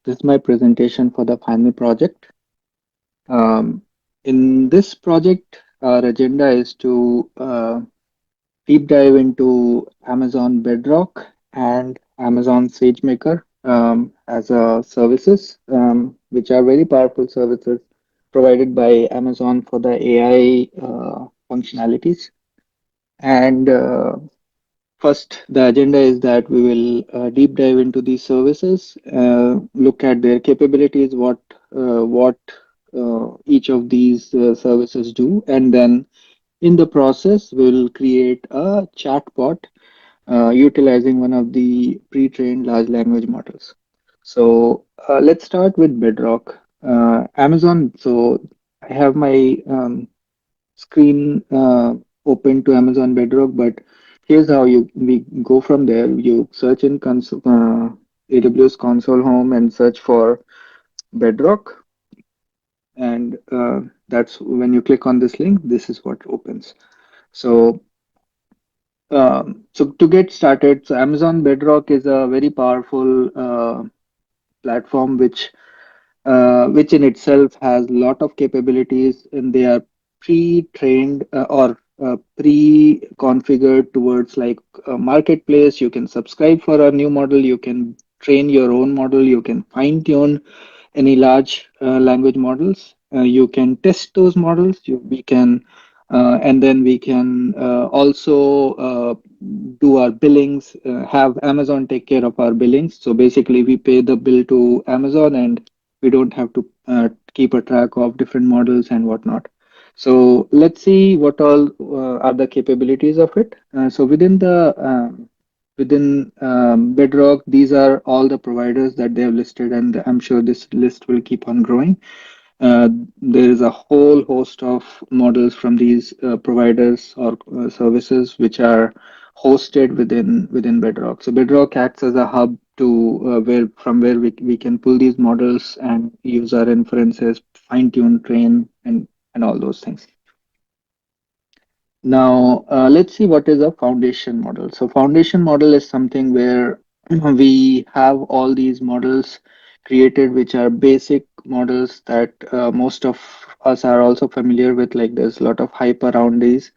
This is my presentation for the final project. Um, in this project, our agenda is to deep dive into Amazon Bedrock and Amazon SageMaker as services, which are very powerful services provided by Amazon for the AI functionalities. And First, the agenda is that we will deep dive into these services, look at their capabilities, what each of these services do, and then in the process, we'll create a chatbot utilizing one of the pre-trained large language models. So let's start with Bedrock. Amazon. So I have my screen open to Amazon Bedrock, but here's how you we go from there. You search in AWS console home and search for Bedrock, and that's when you click on this link. This is what opens. So so to get started, so Amazon Bedrock is a very powerful platform which in itself has a lot of capabilities, and they are pre-trained or pre-configured towards like a marketplace. You can subscribe for a new model, you can train your own model, you can fine-tune any large language models. You can test those models. We can, and then we can also do our billings. Have Amazon take care of our billings. So basically, we pay the bill to Amazon, and we don't have to keep a track of different models and whatnot. So let's see what all are the capabilities of it. So within Bedrock, these are all the providers that they have listed, and I'm sure this list will keep on growing. Uh, there is a whole host of models from these providers or services which are hosted within Bedrock. So Bedrock acts as a hub to where we can pull these models and use our inferences, fine tune, train, and all those things. Now, let's see what is a foundation model. So, foundation model is something where we have all these models created, which are basic models that most of us are also familiar with. Like, there's a lot of hype around these.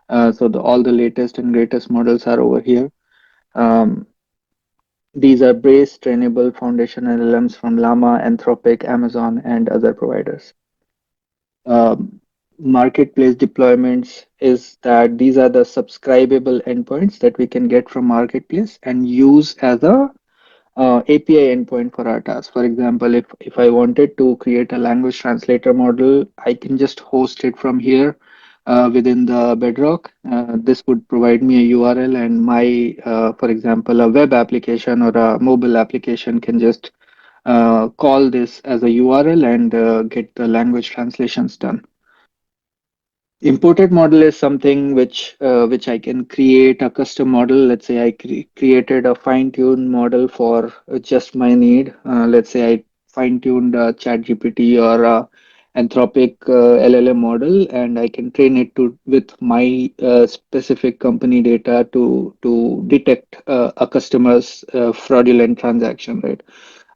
All the latest and greatest models are over here. Um, these are base trainable foundation LLMs from Llama, Anthropic, Amazon, and other providers. um, Marketplace deployments is that these are the subscribable endpoints that we can get from marketplace and use as a API endpoint for our task. For example, if I wanted to create a language translator model, I can just host it from here within the Bedrock. This would provide me a URL, and for example, a web application or a mobile application can just call this as a URL and get the language translations done. Imported model is something which I can create a custom model. Let's say I created a fine-tuned model for just my need. Let's say I fine-tuned ChatGPT or Anthropic LLM model, and I can train it to with my specific company data to detect a customer's fraudulent transaction, right?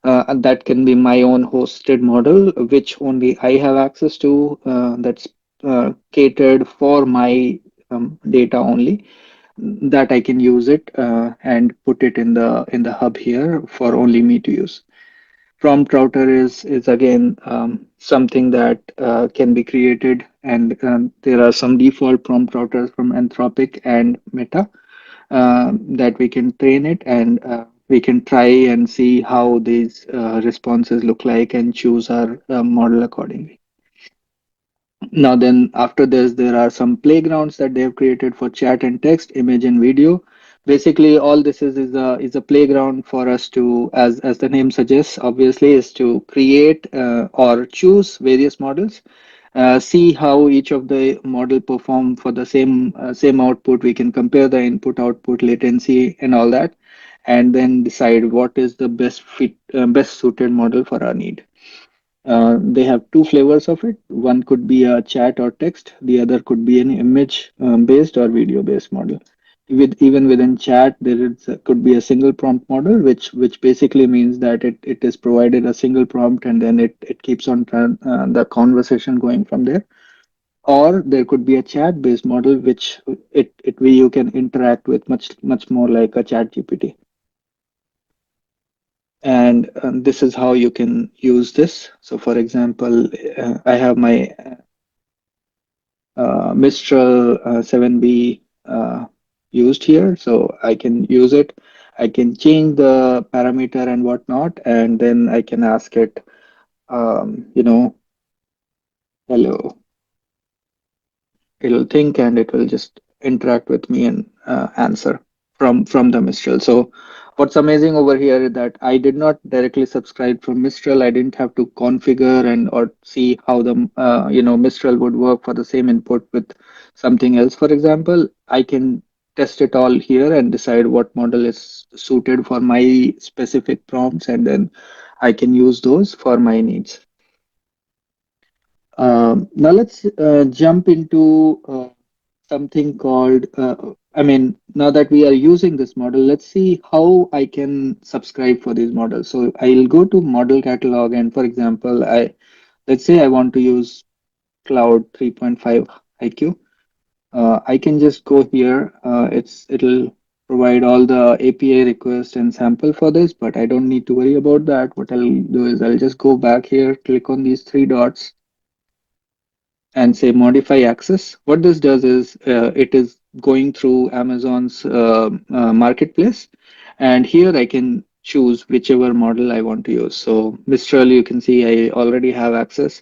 And that can be my own hosted model, which only I have access to. That's catered for my data only. That I can use it and put it in the hub here for only me to use. Prompt router is again something that can be created, and there are some default prompt routers from Anthropic and Meta that we can train it, and we can try and see how these responses look like and choose our model accordingly. Now then, after this, there are some playgrounds that they have created for chat and text, image and video. Basically, all this is a playground for us to, as the name suggests, obviously, is to create or choose various models, see how each of the model perform for the same output. We can compare the input output latency and all that, and then decide what is the best suited model for our need. They have two flavors of it. One could be a chat or text. The other could be an image based or video based model. Even within chat, could be a single prompt model, which basically means that it is provided a single prompt and then it keeps on the conversation going from there. Or there could be a chat based model, which it where you can interact with much more like a chat GPT. And this is how you can use this. So for example, I have my Mistral 7B used here, so I can use it. I can change the parameter and whatnot, and then I can ask it, hello. It'll think and it will just interact with me and answer from the Mistral. So what's amazing over here is that I did not directly subscribe from Mistral. I didn't have to configure and or see how the Mistral would work for the same input with something else. For example, I can test it all here and decide what model is suited for my specific prompts, and then I can use those for my needs. Now let's jump into something called, now that we are using this model, let's see how I can subscribe for these models. So I'll go to model catalog, and for example, let's say I want to use Cloud 3.5 IQ. I can just go here. It'll provide all the API request and sample for this, but I don't need to worry about that. What I'll do is I'll just go back here, click on these three dots, and say modify access. What this does is it is going through Amazon's marketplace, and here I can choose whichever model I want to use. So Mistral, you can see I already have access.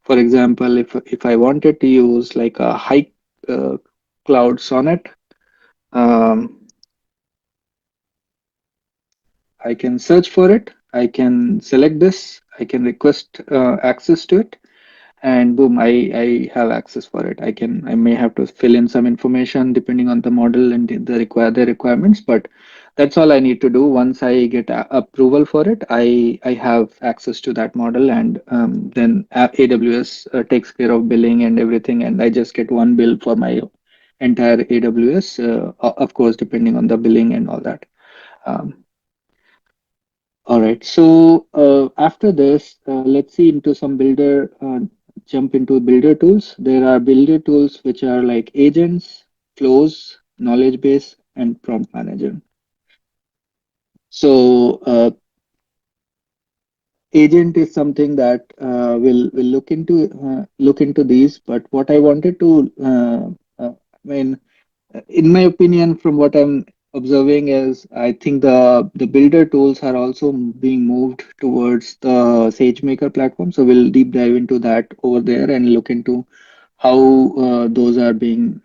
For example, if I wanted to use like a high uh, cloud sonnet, um, I can search for it. I can select this. I can request access to it, and boom, I have access for it. I may have to fill in some information depending on the model and the requirements, but that's all I need to do. Once I get approval for it, I have access to that model, and then AWS takes care of billing and everything, and I just get one bill for my entire AWS, of course, depending on the billing and all that. Um, all right. So after this, let's see into some jump into builder tools. There are builder tools which are like agents, flows, knowledge base, and prompt manager. So agent is something that will look into these. But what I wanted to, I mean, in my opinion, from what I'm observing, is I think the builder tools are also being moved towards the SageMaker platform. So we'll deep dive into that over there and look into how those are being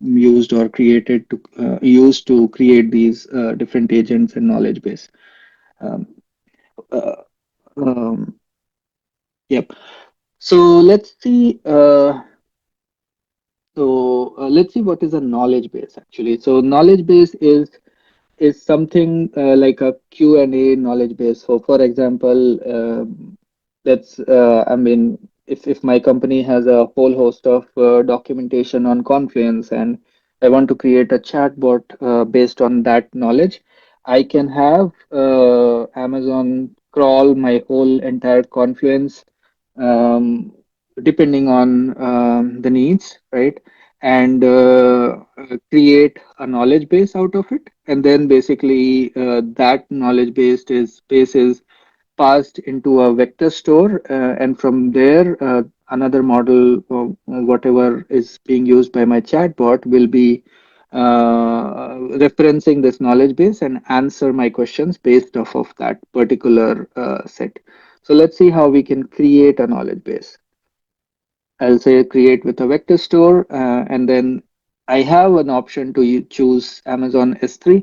used or created to used to create these different agents and knowledge base. Um, uh, um, yep. So let's see. Let's see what is a knowledge base actually. So knowledge base is something like a Q&A knowledge base. So for example, let's I mean, if my company has a whole host of documentation on Confluence, and I want to create a chatbot based on that knowledge, I can have Amazon crawl my whole entire Confluence, um, depending on the needs, right? And create a knowledge base out of it, and then basically that knowledge base is passed into a vector store, and from there another model, whatever is being used by my chatbot, will be referencing this knowledge base and answer my questions based off of that particular set. So let's see how we can create a knowledge base. I'll say create with a vector store, and then I have an option to choose Amazon S3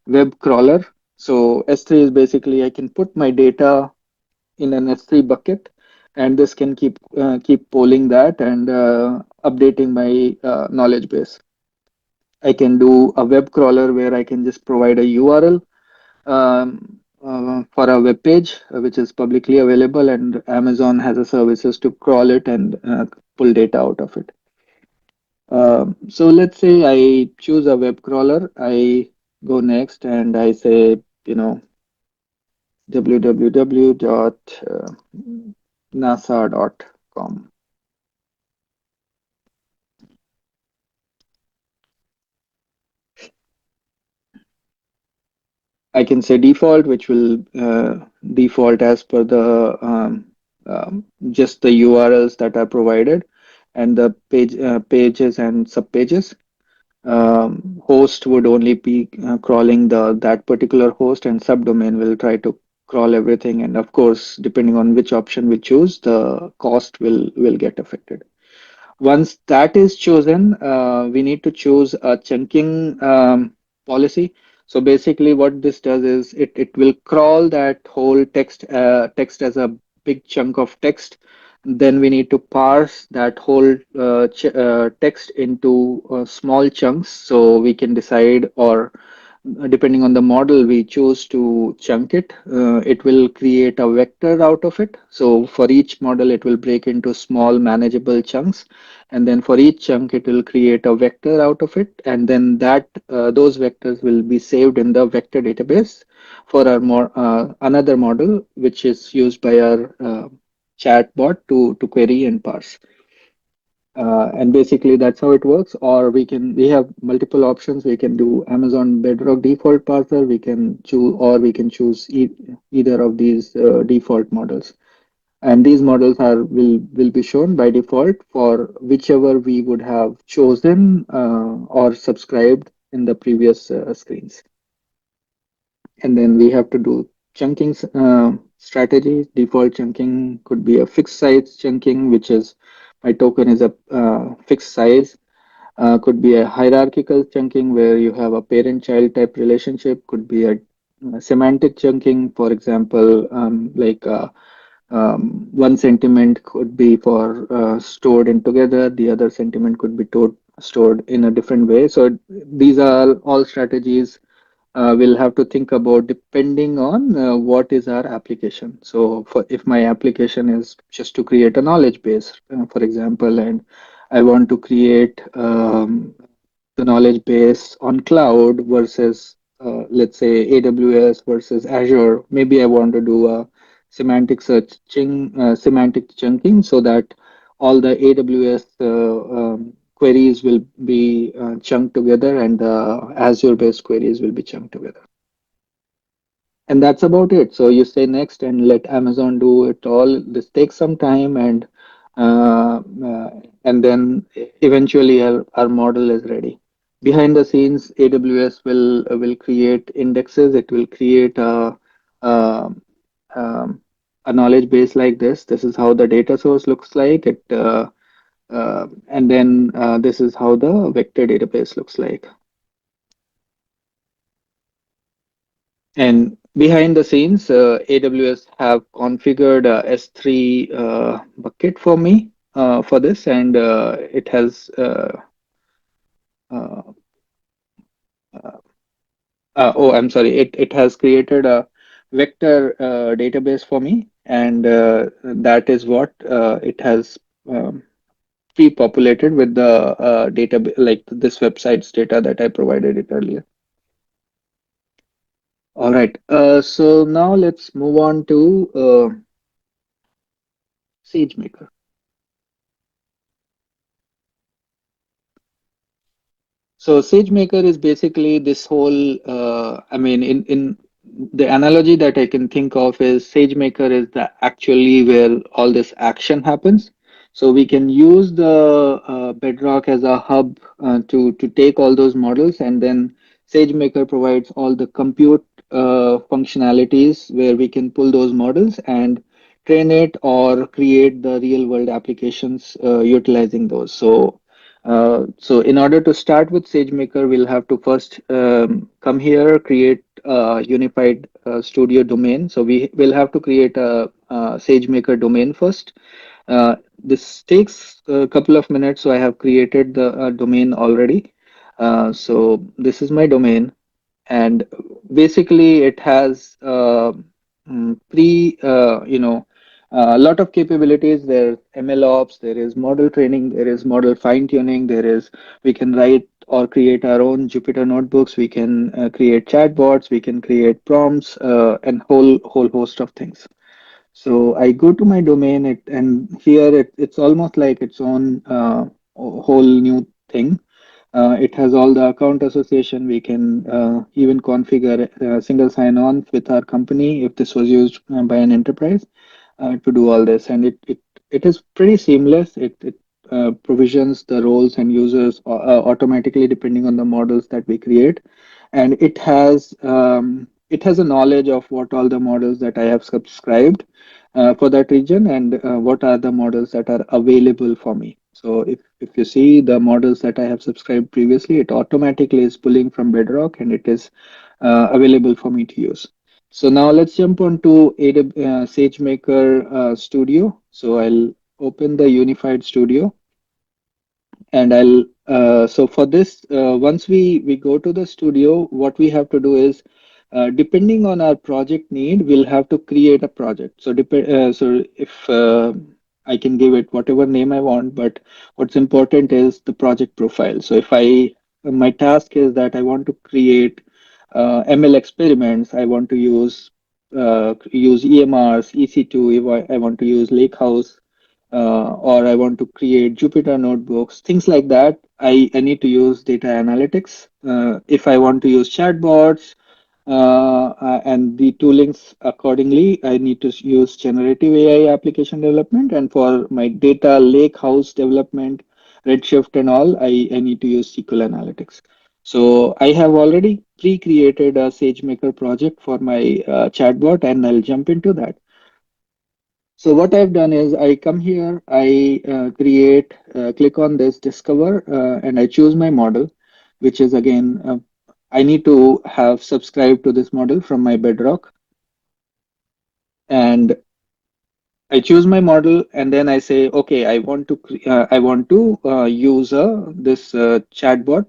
web crawler. So S3 is basically I can put my data in an S3 bucket, and this can keep polling that and updating my knowledge base. I can do a web crawler where I can just provide a URL for a web page which is publicly available, and Amazon has a services to crawl it and pull data out of it. So let's say I choose a web crawler. I go next and I say, you know, www.nasa.com. I can say default, which will default as per the just the URLs that are provided and the pages and subpages. Host would only be crawling the that particular host, and subdomain will try to crawl everything. And of course, depending on which option we choose, the cost will get affected. Once that is chosen, we need to choose a chunking policy. So basically, what this does is it will crawl that whole text as a big chunk of text. Then we need to parse that whole text into small chunks so we can decide, or depending on the model we choose to chunk it, it will create a vector out of it. So for each model, it will break into small manageable chunks, and then for each chunk it will create a vector out of it, and then that those vectors will be saved in the vector database for our more another model which is used by our chatbot to query and parse. And basically that's how it works. Or we have multiple options. We can do Amazon Bedrock default parser. We can choose, or we can choose either of these default models. And these models will be shown by default for whichever we would have chosen or subscribed in the previous screens. And then we have to do chunking strategies. Default chunking could be a fixed size chunking, which is my token is a fixed size. Could be a hierarchical chunking where you have a parent-child type relationship. Could be a semantic chunking, for example, one sentiment could be for stored in together, the other sentiment could be stored in a different way. So these are all strategies we'll have to think about depending on what is our application. So for if my application is just to create a knowledge base, for example, and I want to create the knowledge base on cloud versus let's say AWS versus Azure. Maybe I want to do a semantic chunking so that all the AWS queries will be chunked together and the Azure based queries will be chunked together. And that's about it. So you say next and let Amazon do it all. This takes some time, and then eventually our model is ready. Behind the scenes, AWS will create indexes. It will create a, um, a knowledge base like this. This is how the data source looks like. And then this is how the vector database looks like. And behind the scenes, AWS have configured a S3 bucket for me for this, and it has uh, uh, oh, I'm sorry, it has created a vector database for me, and that is what it has pre-populated with the data, like this website's data that I provided it earlier. All right, so now let's move on to SageMaker. So SageMaker is basically this whole, in the analogy that I can think of is SageMaker is the actually where all this action happens. So we can use the Bedrock as a hub to take all those models, and then SageMaker provides all the compute functionalities where we can pull those models and train it or create the real world applications utilizing those. So in order to start with SageMaker, we'll have to first come here, create a unified studio domain. So we will have to create a SageMaker domain first. This takes a couple of minutes, so I have created the domain already. So this is my domain, and basically it has pre A lot of capabilities. There's ML ops, there is model training, there is model fine tuning, there is we can write or create our own Jupyter notebooks, we can create chatbots, we can create prompts, and whole host of things. So I go to my domain, and here it's almost like its own whole new thing. It has all the account association. We can even configure single sign-on with our company if this was used by an enterprise to do all this. And it is pretty seamless. It provisions the roles and users automatically depending on the models that we create. And it has a knowledge of what all the models that I have subscribed for that region, and what are the models that are available for me. So if you see the models that I have subscribed previously, it automatically is pulling from Bedrock, and it is available for me to use. So now let's jump on to AWS SageMaker Studio. So I'll open the Unified Studio, and I'll so for this, once we go to the studio, what we have to do is, depending on our project need, we'll have to create a project. So so if I can give it whatever name I want, but what's important is the project profile. So if my task is that I want to create ML experiments, I want to use EMRs, EC2, if I want to use Lakehouse, or I want to create Jupyter notebooks, things like that. I need to use data analytics. If I want to use chatbots and the toolings accordingly, I need to use generative AI application development. And for my data lake house development, Redshift and all, I need to use SQL Analytics. So I have already pre-created a SageMaker project for my chatbot, and I'll jump into that. So what I've done is I come here, I click on this discover, and I choose my model, which is again, I need to have subscribed to this model from my Bedrock, and I choose my model, and then I say, okay, I want to use this chatbot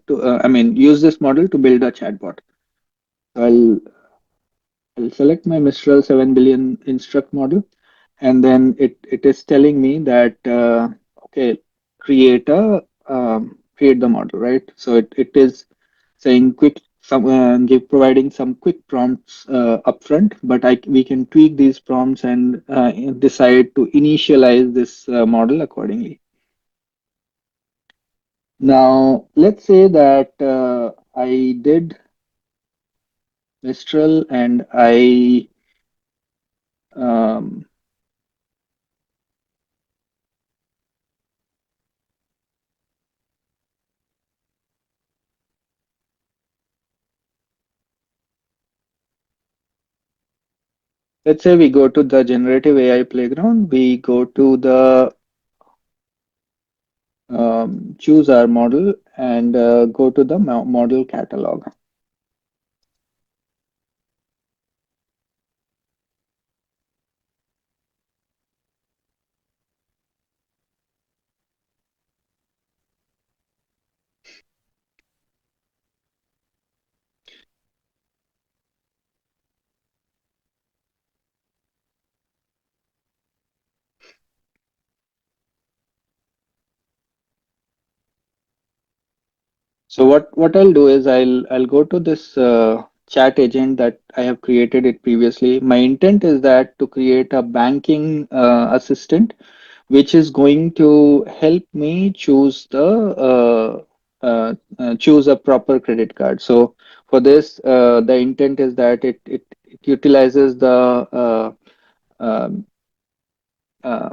use this model to build a chatbot. So I'll select my Mistral 7 billion instruct model, and then it is telling me that okay, create the model, right? So it is saying providing some quick prompts upfront, but we can tweak these prompts and decide to initialize this model accordingly. Now let's say that I did Mistral, and um, let's say we go to the generative AI playground, we go to the choose our model, and go to the model catalog. So what I'll do is I'll go to this chat agent that I have created it previously. My intent is that to create a banking assistant, which is going to help me choose a proper credit card. So for this, the intent is that it utilizes the um, uh,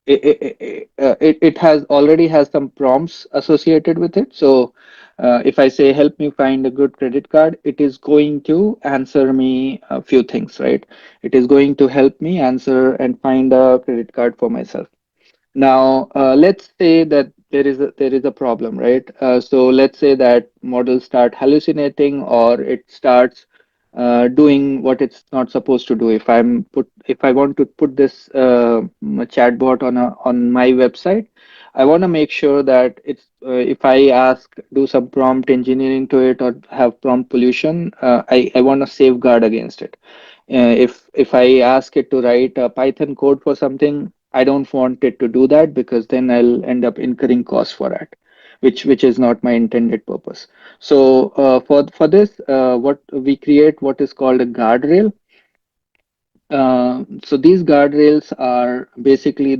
it has already has some prompts associated with it. So if I say help me find a good credit card, it is going to answer me a few things, right? It is going to help me answer and find a credit card for myself. Now, let's say that there is a problem, right? So let's say that models start hallucinating, or it starts doing what it's not supposed to do. If I want to put this chatbot on my website, I want to make sure that if I ask do some prompt engineering to it or have prompt pollution, I want to safeguard against it. If I ask it to write a Python code for something, I don't want it to do that because then I'll end up incurring costs for that, which is not my intended purpose. So for this, what we create what is called a guardrail. So these guardrails are basically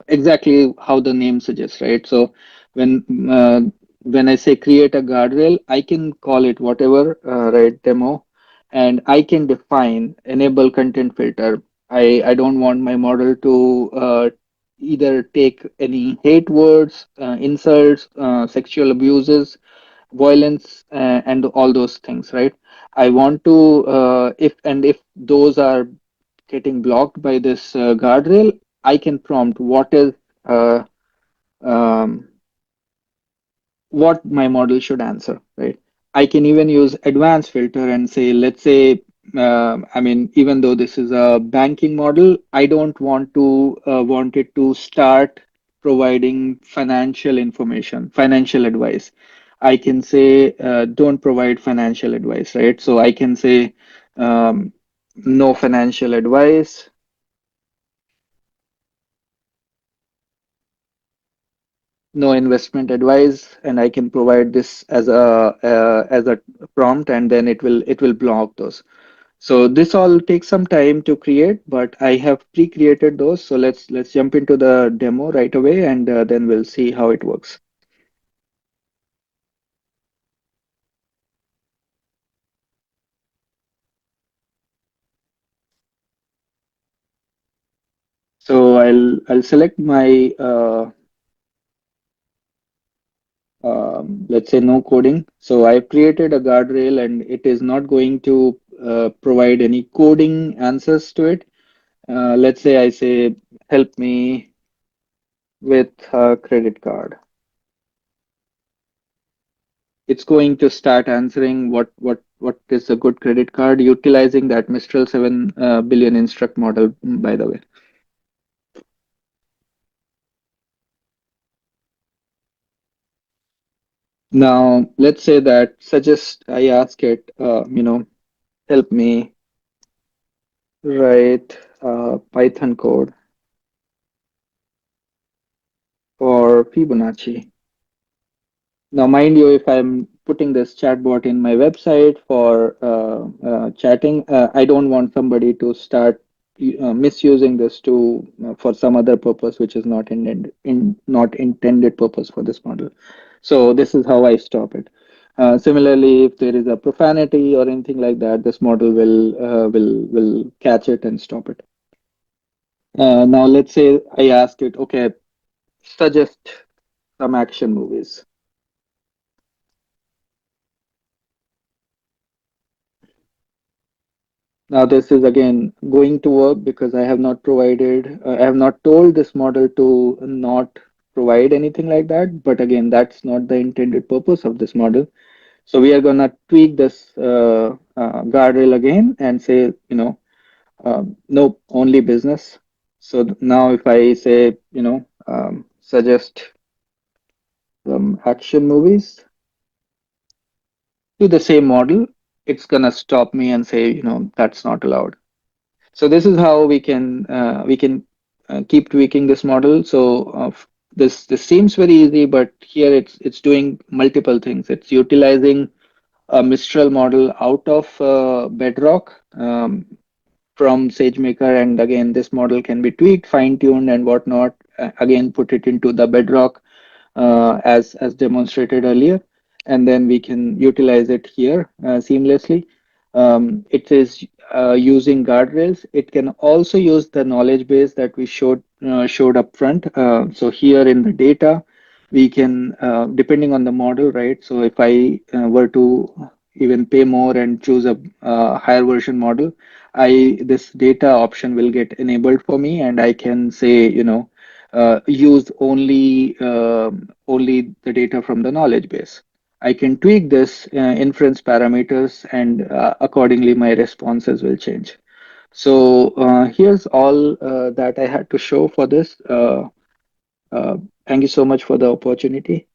exactly how the name suggests, right? So when uh, when I say create a guardrail, I can call it whatever, right? Demo, and I can define enable content filter. I don't want my model to either take any hate words, insults, sexual abuses, violence, and all those things, right? I want to if those are getting blocked by this guardrail, I can prompt uh, um, what my model should answer, right? I can even use advanced filter and say, let's say, I mean, even though this is a banking model, I don't want it to start providing financial information, financial advice. I can say, don't provide financial advice, right? So I can say, um, no financial advice, no investment advice, and I can provide this as a prompt, and then it will block those. So this all takes some time to create, but I have pre-created those. So let's jump into the demo right away, and then we'll see how it works. So I'll select my let's say no coding. So I've created a guardrail, and it is not going to provide any coding answers to it. Let's say I say help me with a credit card. It's going to start answering what is a good credit card utilizing that Mistral 7 billion instruct model, by the way. Now, let's say that suggest I ask it, help me write Python code for Fibonacci. Now, mind you, if I'm putting this chatbot in my website for chatting, I don't want somebody to start misusing this to for some other purpose, which is not intended purpose for this model. So this is how I stop it. Similarly, if there is a profanity or anything like that, this model will catch it and stop it. Now, let's say I ask it, okay, suggest some action movies. Now, this is again going to work because I have not told this model to not provide anything like that. But again, that's not the intended purpose of this model. So we are gonna tweak this guardrail again and say, nope, only business. So now if I say, suggest some action movies to the same model, it's gonna stop me and say, that's not allowed. So this is how we can keep tweaking this model. So this seems very easy, but here it's doing multiple things. It's utilizing a Mistral model out of Bedrock from SageMaker, and again this model can be tweaked, fine-tuned, and whatnot. Again, put it into the Bedrock as demonstrated earlier, and then we can utilize it here seamlessly. It is using guardrails. It can also use the knowledge base that we showed up front. So here in the data, we can depending on the model, right? So if I were to even pay more and choose a higher version model, I this data option will get enabled for me, and I can say, use only the data from the knowledge base. I can tweak this inference parameters, and accordingly my responses will change. So here's all that I had to show for this. Uh, Thank you so much for the opportunity.